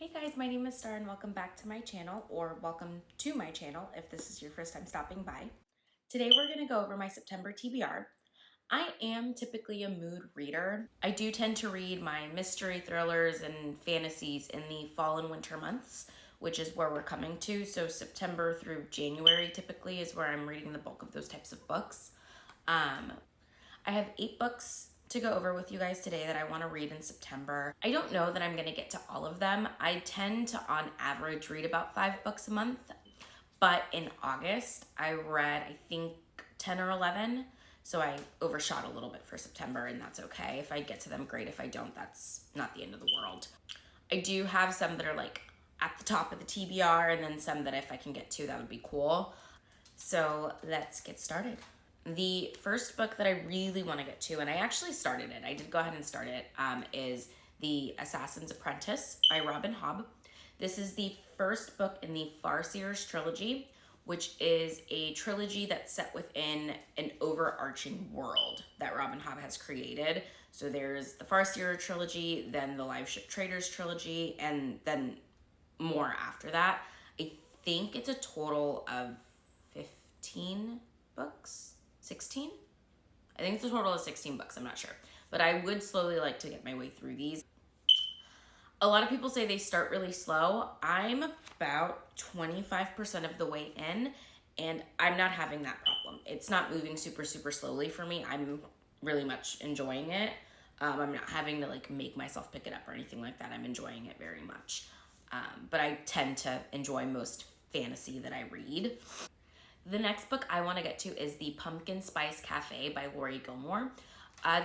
Hey guys, my name is Star and welcome back to my channel, or welcome to my channel if this is your first time stopping by. Today we're going to go over my September TBR. I am typically a mood reader. I do tend to read my mystery thrillers and fantasies in the fall and winter months, which is where we're coming to. So September through January typically is where I'm reading the bulk of those types of books. I have 8 books to go over with you guys today that I want to read in September. I don't know that I'm going to get to all of them. I tend to, on average, read about 5 books a month. But in August, I read, I think, 10 or 11. So I overshot a little bit for September, and that's okay. If I get to them, great. If I don't, that's not the end of the world. I do have some that are like at the top of the TBR, and then some that if I can get to, that would be cool. So let's get started. The first book that I really want to get to, and I actually started it, I did go ahead and start it, is The Assassin's Apprentice by Robin Hobb. This is the first book in the Farseers trilogy, which is a trilogy that's set within an overarching world that Robin Hobb has created. So there's the Farseer trilogy, then the Live Ship Traders trilogy, and then more after that. I think it's a total of 15 books. 16? I think it's a total of 16 books, I'm not sure. But I would slowly like to get my way through these. A lot of people say they start really slow. I'm about 25% of the way in, and I'm not having that problem. It's not moving super slowly for me. I'm really much enjoying it. I'm not having to like make myself pick it up or anything like that. I'm enjoying it very much. But I tend to enjoy most fantasy that I read. The next book I want to get to is The Pumpkin Spice Cafe by Laurie Gilmore.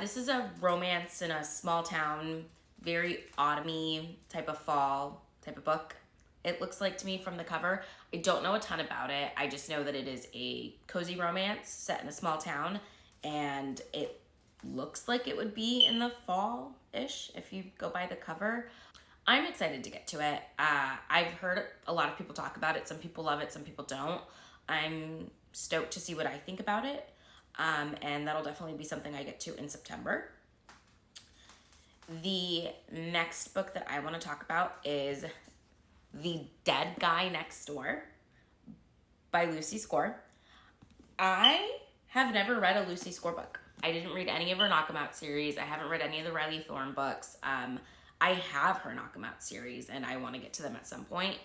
This is a romance in a small town, very autumny type of fall type of book. It looks like to me from the cover. I don't know a ton about it. I just know that it is a cozy romance set in a small town, and it looks like it would be in the fall-ish if you go by the cover. I'm excited to get to it. I've heard a lot of people talk about it. Some people love it, some people don't. I'm stoked to see what I think about it, and that'll definitely be something I get to in September. The next book that I want to talk about is The Dead Guy Next Door by Lucy Score. I have never read a Lucy Score book. I didn't read any of her Knock 'Em Out series. I haven't read any of the Riley Thorne books. I have her Knock 'Em Out series, and I want to get to them at some point.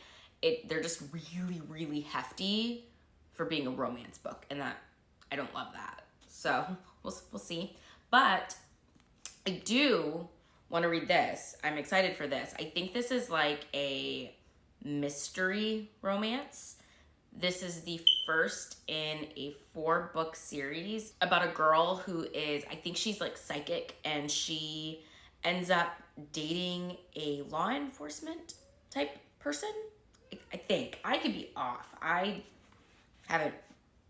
They're just really hefty for being a romance book, and that I don't love that. So we'll see. But I do want to read this. I'm excited for this. I think this is like a mystery romance. This is the first in a 4-book series about a girl who is, I think she's like psychic, and she ends up dating a law enforcement type person. I think. I could be off. I haven't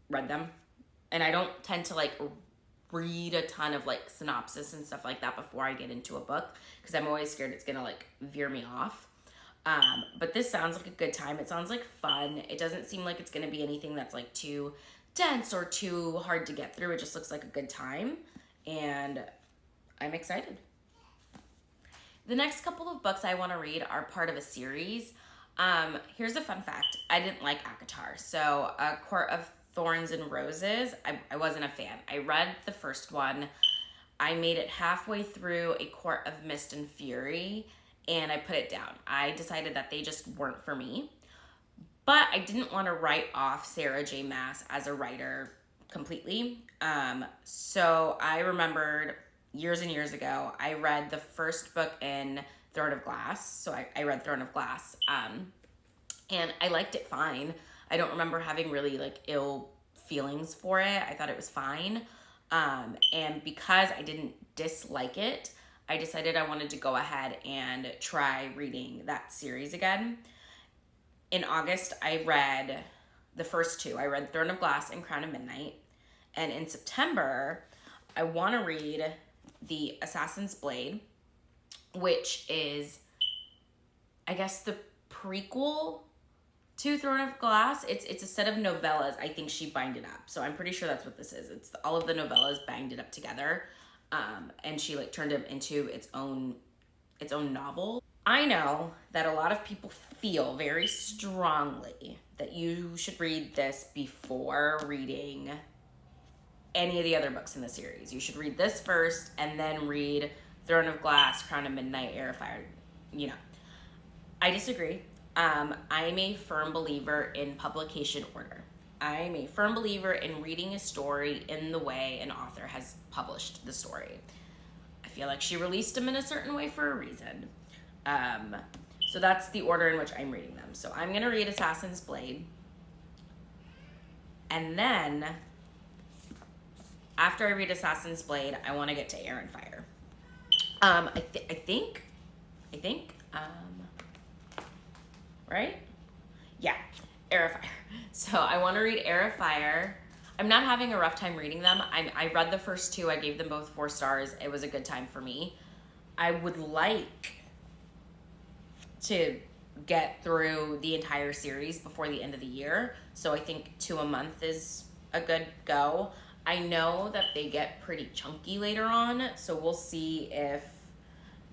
read them, and I don't tend to like read a ton of like synopsis and stuff like that before I get into a book, because I'm always scared it's gonna like veer me off. But this sounds like a good time. It sounds like fun. It doesn't seem like it's gonna be anything that's like too dense or too hard to get through. It just looks like a good time, and I'm excited. The next couple of books I want to read are part of a series. Here's a fun fact. I didn't like ACOTAR. So A Court of Thorns and Roses, I wasn't a fan. I read the first one. I made it halfway through A Court of Mist and Fury, and I put it down. I decided that they just weren't for me. But I didn't want to write off Sarah J. Maas as a writer completely. So I remembered years and years ago, I read the first book in Throne of Glass. So I read Throne of Glass, and I liked it fine. I don't remember having really like ill feelings for it. I thought it was fine. And because I didn't dislike it, I decided I wanted to go ahead and try reading that series again. In August, I read the first 2. I read Throne of Glass and Crown of Midnight. And in September, I want to read The Assassin's Blade, which is, I guess, the prequel to Throne of Glass. It's a set of novellas. I think she bound it up. So I'm pretty sure that's what this is. It's all of the novellas banged it up together. And she like turned it into its own novel. I know that a lot of people feel very strongly that you should read this before reading any of the other books in the series. You should read this first and then read Throne of Glass, Crown of Midnight, Heir of Fire. You know, I disagree. I'm a firm believer in publication order. I'm a firm believer in reading a story in the way an author has published the story. I feel like she released them in a certain way for a reason. So that's the order in which I'm reading them. So I'm going to read Assassin's Blade. And then, after I read Assassin's Blade, I want to get to Heir and Fire. I think, right? Yeah, Heir of Fire. So I want to read Heir of Fire. I'm not having a rough time reading them. I read the first two. I gave them both 4 stars. It was a good time for me. I would like to get through the entire series before the end of the year. So I think 2 a month is a good go. I know that they get pretty chunky later on, so we'll see if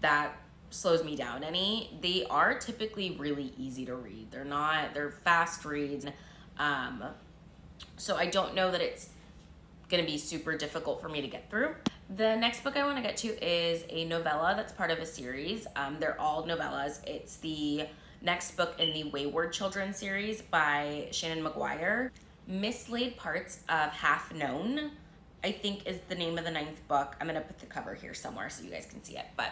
that slows me down any. They are typically really easy to read. They're fast reads. So I don't know that it's gonna be super difficult for me to get through. The next book I want to get to is a novella that's part of a series. They're all novellas. It's the next book in the Wayward Children series by Shannon McGuire. Mislaid Parts of Half Known, I think, is the name of the 9th book. I'm gonna put the cover here somewhere so you guys can see it, but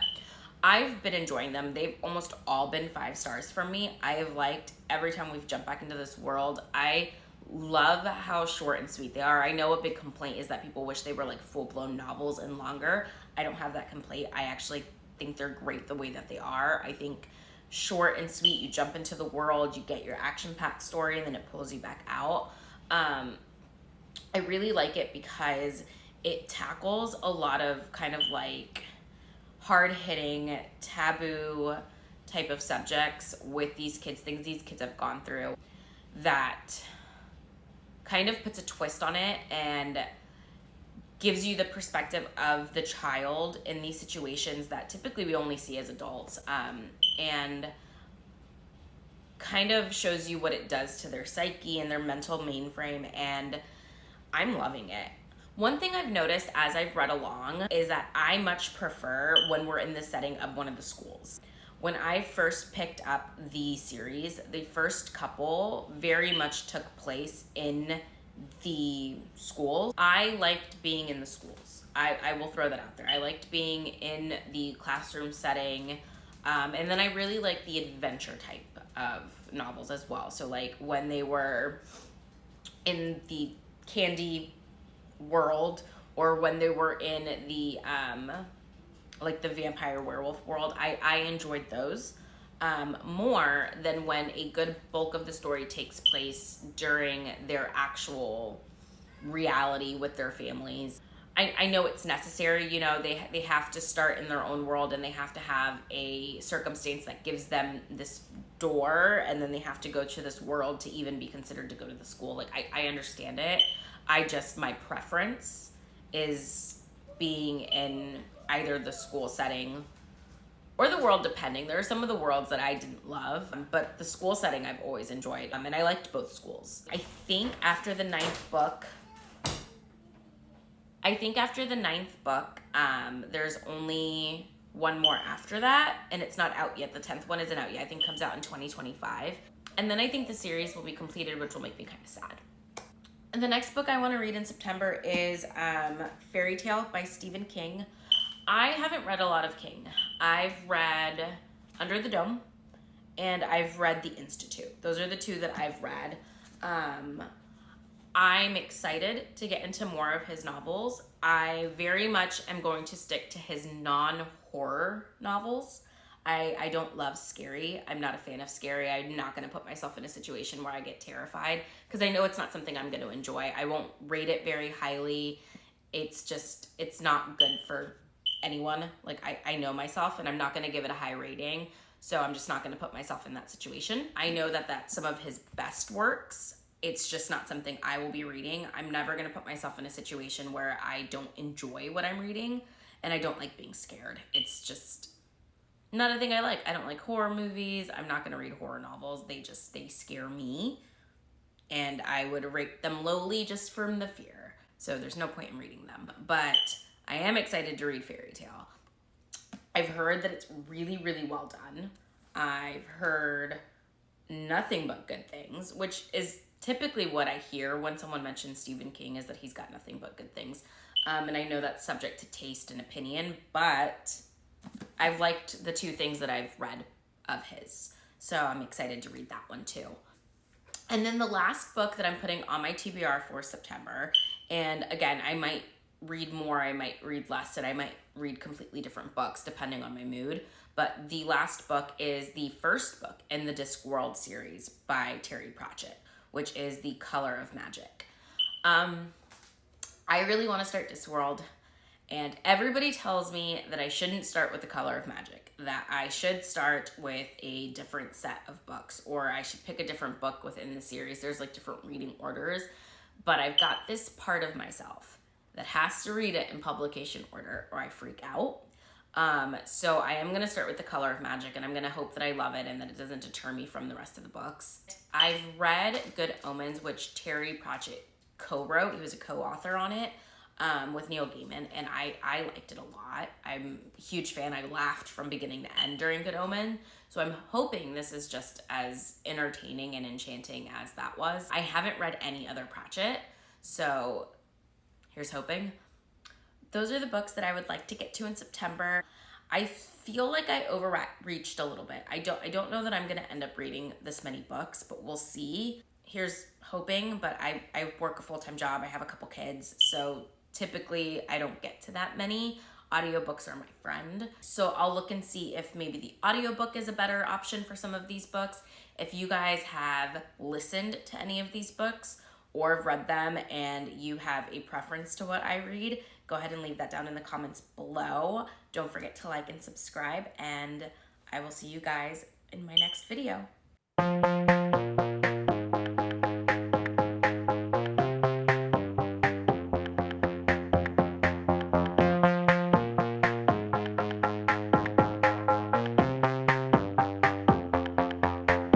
I've been enjoying them. They've almost all been 5 stars from me. I have liked every time we've jumped back into this world. I love how short and sweet they are. I know a big complaint is that people wish they were like full-blown novels and longer. I don't have that complaint. I actually think they're great the way that they are. I think short and sweet, you jump into the world, you get your action-packed story, and then it pulls you back out. I really like it because it tackles a lot of kind of like hard-hitting, taboo type of subjects with these kids, things these kids have gone through that kind of puts a twist on it and gives you the perspective of the child in these situations that typically we only see as adults, and kind of shows you what it does to their psyche and their mental mainframe, and I'm loving it. One thing I've noticed as I've read along is that I much prefer when we're in the setting of one of the schools. When I first picked up the series, the first couple very much took place in the schools. I liked being in the schools. I will throw that out there. I liked being in the classroom setting. And then I really liked the adventure type of novels as well. So like when they were in the candy world, or when they were in the like the vampire werewolf world, I enjoyed those more than when a good bulk of the story takes place during their actual reality with their families. I know it's necessary, you know, they have to start in their own world, and they have to have a circumstance that gives them this door, and then they have to go to this world to even be considered to go to the school. Like, I understand it. My preference is being in either the school setting or the world, depending. There are some of the worlds that I didn't love, but the school setting I've always enjoyed, and I liked both schools. I think after the ninth book, there's only one more after that, and it's not out yet. The 10th one isn't out yet. I think it comes out in 2025. And then I think the series will be completed, which will make me kind of sad. And the next book I want to read in September is Fairy Tale by Stephen King. I haven't read a lot of King. I've read Under the Dome, and I've read The Institute. Those are the two that I've read. I'm excited to get into more of his novels. I very much am going to stick to his non-horror novels. I don't love scary. I'm not a fan of scary. I'm not going to put myself in a situation where I get terrified, because I know it's not something I'm going to enjoy. I won't rate it very highly. It's not good for anyone. Like, I know myself, and I'm not going to give it a high rating, so I'm just not going to put myself in that situation. I know that that's some of his best works. It's just not something I will be reading. I'm never going to put myself in a situation where I don't enjoy what I'm reading, and I don't like being scared. It's just not a thing I like. I don't like horror movies. I'm not going to read horror novels. They scare me. And I would rate them lowly just from the fear. So there's no point in reading them. But I am excited to read Fairy Tale. I've heard that it's really, really well done. I've heard nothing but good things, which is typically what I hear when someone mentions Stephen King, is that he's got nothing but good things. And I know that's subject to taste and opinion, but I've liked the 2 things that I've read of his. So I'm excited to read that one too. And then the last book that I'm putting on my TBR for September, and again, I might read more, I might read less, and I might read completely different books depending on my mood. But the last book is the first book in the Discworld series by Terry Pratchett, which is The Color of Magic. I really want to start Discworld, and everybody tells me that I shouldn't start with The Color of Magic, that I should start with a different set of books, or I should pick a different book within the series. There's like different reading orders, but I've got this part of myself that has to read it in publication order or I freak out. So I am going to start with The Color of Magic, and I'm going to hope that I love it and that it doesn't deter me from the rest of the books. I've read Good Omens, which Terry Pratchett co-wrote. He was a co-author on it. With Neil Gaiman, and I liked it a lot. I'm a huge fan. I laughed from beginning to end during Good Omen, so I'm hoping this is just as entertaining and enchanting as that was. I haven't read any other Pratchett, so here's hoping. Those are the books that I would like to get to in September. I feel like I overreached a little bit. I don't know that I'm going to end up reading this many books, but we'll see. Here's hoping, but I work a full-time job. I have a couple kids, so typically I don't get to that many. Audiobooks are my friend. So I'll look and see if maybe the audiobook is a better option for some of these books. If you guys have listened to any of these books or have read them and you have a preference to what I read, go ahead and leave that down in the comments below. Don't forget to like and subscribe, and I will see you guys in my next video.